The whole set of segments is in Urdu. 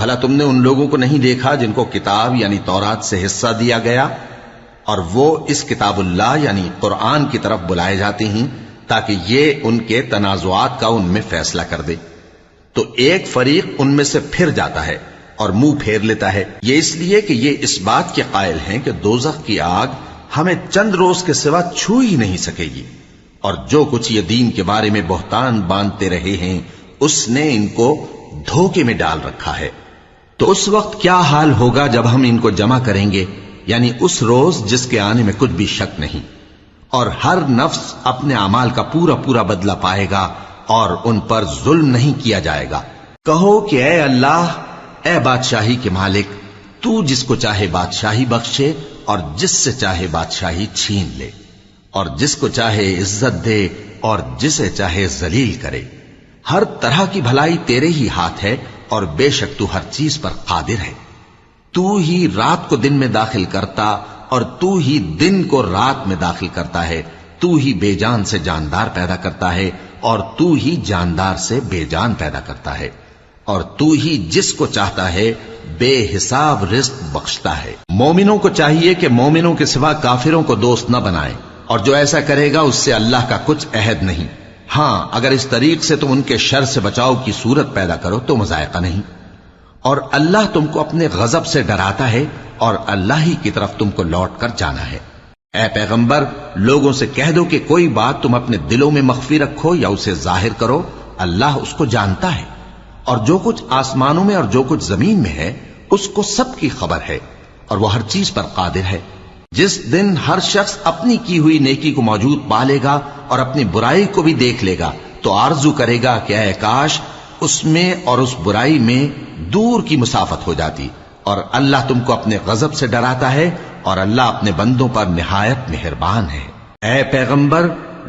بھلا تم نے ان لوگوں کو نہیں دیکھا جن کو کتاب یعنی تورات سے حصہ دیا گیا اور وہ اس کتاب اللہ یعنی قرآن کی طرف بلائے جاتے ہیں تاکہ یہ ان کے تنازعات کا ان میں فیصلہ کر دے؟ تو ایک فریق ان میں سے پھر جاتا ہے اور منہ پھیر لیتا ہے، یہ اس لیے کہ یہ اس بات کے قائل ہیں کہ دوزخ کی آگ ہمیں چند روز کے سوا چھو ہی نہیں سکے گی، اور جو کچھ یہ دین کے بارے میں بہتان باندھتے رہے ہیں اس نے ان کو دھوکے میں ڈال رکھا ہے۔ تو اس وقت کیا حال ہوگا جب ہم ان کو جمع کریں گے، یعنی اس روز جس کے آنے میں کچھ بھی شک نہیں، اور ہر نفس اپنے اعمال کا پورا پورا بدلہ پائے گا اور ان پر ظلم نہیں کیا جائے گا۔ کہو کہ اے اللہ، اے بادشاہی کے مالک، تو جس کو چاہے بادشاہی بخشے اور جس سے چاہے بادشاہی چھین لے، اور جس کو چاہے عزت دے اور جسے چاہے ذلیل کرے۔ ہر طرح کی بھلائی تیرے ہی ہاتھ ہے اور بے شک تو ہر چیز پر قادر ہے۔ تو ہی رات کو دن میں داخل کرتا اور تو ہی دن کو رات میں داخل کرتا ہے، تو ہی بے جان سے جاندار پیدا کرتا ہے اور تو ہی جاندار سے بے جان پیدا کرتا ہے، اور تو ہی جس کو چاہتا ہے بے حساب رزق بخشتا ہے۔ مومنوں کو چاہیے کہ مومنوں کے سوا کافروں کو دوست نہ بنائیں، اور جو ایسا کرے گا اس سے اللہ کا کچھ عہد نہیں۔ ہاں، اگر اس طریق سے تم ان کے شر سے بچاؤ کی صورت پیدا کرو تو مذائقہ نہیں، اور اللہ تم کو اپنے غضب سے ڈراتا ہے اور اللہ ہی کی طرف تم کو لوٹ کر جانا ہے۔ اے پیغمبر، لوگوں سے کہہ دو کہ کوئی بات تم اپنے دلوں میں مخفی رکھو یا اسے ظاہر کرو، اللہ اس کو جانتا ہے، اور جو کچھ آسمانوں میں اور جو کچھ زمین میں ہے اس کو سب کی خبر ہے، اور وہ ہر چیز پر قادر ہے۔ جس دن ہر شخص اپنی کی ہوئی نیکی کو موجود پا لے گا اور اپنی برائی کو بھی دیکھ لے گا تو آرزو کرے گا کہ اے کاش اس میں اور اس برائی میں دور کی مسافت ہو جاتی، اور اللہ تم کو اپنے غضب سے ڈراتا ہے اور اللہ اپنے بندوں پر نہایت مہربان ہے۔ اے پیغمبر،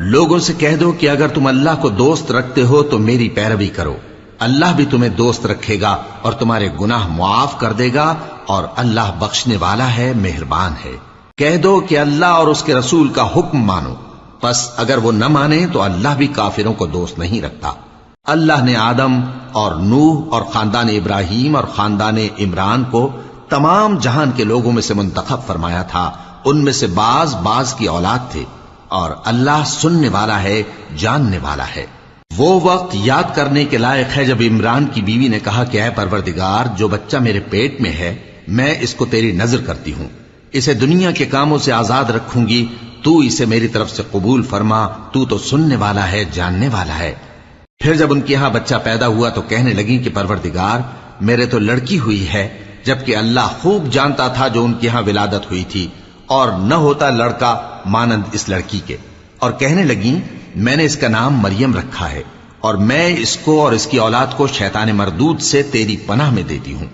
لوگوں سے کہہ دو کہ اگر تم اللہ کو دوست رکھتے ہو تو میری پیروی کرو، اللہ بھی تمہیں دوست رکھے گا اور تمہارے گناہ معاف کر دے گا، اور اللہ بخشنے والا ہے، مہربان ہے۔ کہہ دو کہ اللہ اور اس کے رسول کا حکم مانو، پس اگر وہ نہ مانے تو اللہ بھی کافروں کو دوست نہیں رکھتا۔ اللہ نے آدم اور نوح اور خاندان ابراہیم اور خاندان عمران کو تمام جہان کے لوگوں میں سے منتخب فرمایا تھا، ان میں سے بعض کی اولاد تھے، اور اللہ سننے والا ہے، جاننے والا ہے۔ وہ وقت یاد کرنے کے لائق ہے جب عمران کی بیوی نے کہا کہ اے پروردگار، جو بچہ میرے پیٹ میں ہے میں اس کو تیری نذر کرتی ہوں، اسے دنیا کے کاموں سے آزاد رکھوں گی، تو اسے میری طرف سے قبول فرما، تو تو سننے والا ہے، جاننے والا ہے۔ پھر جب ان کے ہاں بچہ پیدا ہوا تو کہنے لگی کہ پروردگار، میرے تو لڑکی ہوئی ہے، جبکہ اللہ خوب جانتا تھا جو ان کے ہاں ولادت ہوئی تھی، اور نہ ہوتا لڑکا مانند اس لڑکی کے۔ اور کہنے لگیں میں نے اس کا نام مریم رکھا ہے، اور میں اس کو اور اس کی اولاد کو شیطان مردود سے تیری پناہ میں دیتی ہوں۔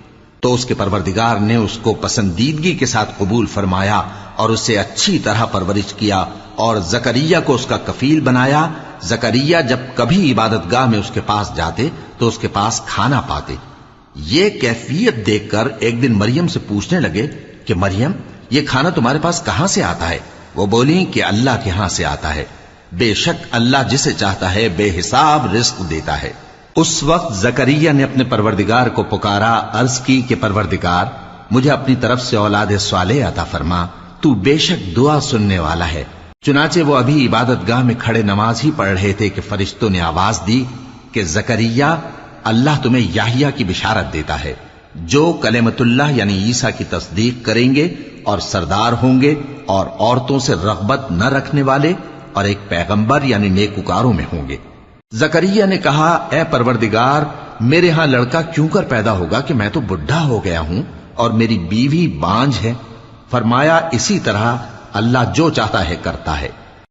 تو اس کے پروردگار نے اس کو پسندیدگی کے ساتھ قبول فرمایا اور اسے اچھی طرح پرورش کیا، اور زکریا کو اس کا کفیل بنایا۔ زکریا جب کبھی عبادت گاہ میں اس کے پاس جاتے تو اس کے پاس کھانا پاتے۔ یہ کیفیت دیکھ کر ایک دن مریم سے پوچھنے لگے کہ مریم، یہ کھانا تمہارے پاس کہاں سے آتا ہے؟ وہ بولی کہ اللہ کے ہاں سے آتا ہے، بے شک اللہ جسے چاہتا ہے بے حساب رزق دیتا ہے۔ اس وقت زکریا نے اپنے پروردگار کو پکارا، عرض کی کہ پروردگار، مجھے اپنی طرف سے اولاد صالح عطا فرما، تو بے شک دعا سننے والا ہے۔ چنانچہ وہ ابھی عبادت گاہ میں کھڑے نماز ہی پڑھ رہے تھے کہ فرشتوں نے آواز دی کہ زکریا، اللہ تمہیں یحییٰ کی بشارت دیتا ہے، جو کلمۃ اللہ یعنی عیسیٰ کی تصدیق کریں گے اور سردار ہوں گے اور عورتوں سے رغبت نہ رکھنے والے، اور ایک پیغمبر یعنی نیکوکاروں میں ہوں گے۔ زکریا نے کہا، اے پروردگار، میرے ہاں لڑکا کیوں کر پیدا ہوگا کہ میں تو بڈھا ہو گیا ہوں اور میری بیوی بانجھ ہے۔ فرمایا، اسی طرح اللہ جو چاہتا ہے کرتا ہے۔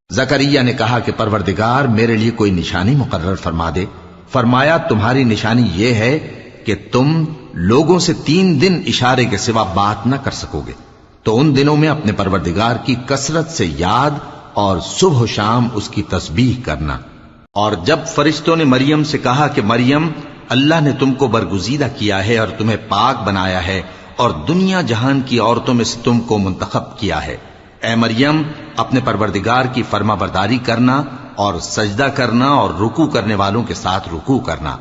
زکریا نے کہا کہ پروردگار، میرے لیے کوئی نشانی مقرر فرما دے۔ فرمایا، تمہاری نشانی یہ ہے کہ تم لوگوں سے 3 دن اشارے کے سوا بات نہ کر سکو گے، تو ان دنوں میں اپنے پروردگار کی کثرت سے یاد اور صبح و شام اس کی تسبیح کرنا۔ اور جب فرشتوں نے مریم سے کہا کہ مریم، اللہ نے تم کو برگزیدہ کیا ہے اور تمہیں پاک بنایا ہے اور دنیا جہان کی عورتوں میں سے تم کو منتخب کیا ہے، اے مریم، اپنے پروردگار کی فرما برداری کرنا اور سجدہ کرنا اور رکوع کرنے والوں کے ساتھ رکوع کرنا۔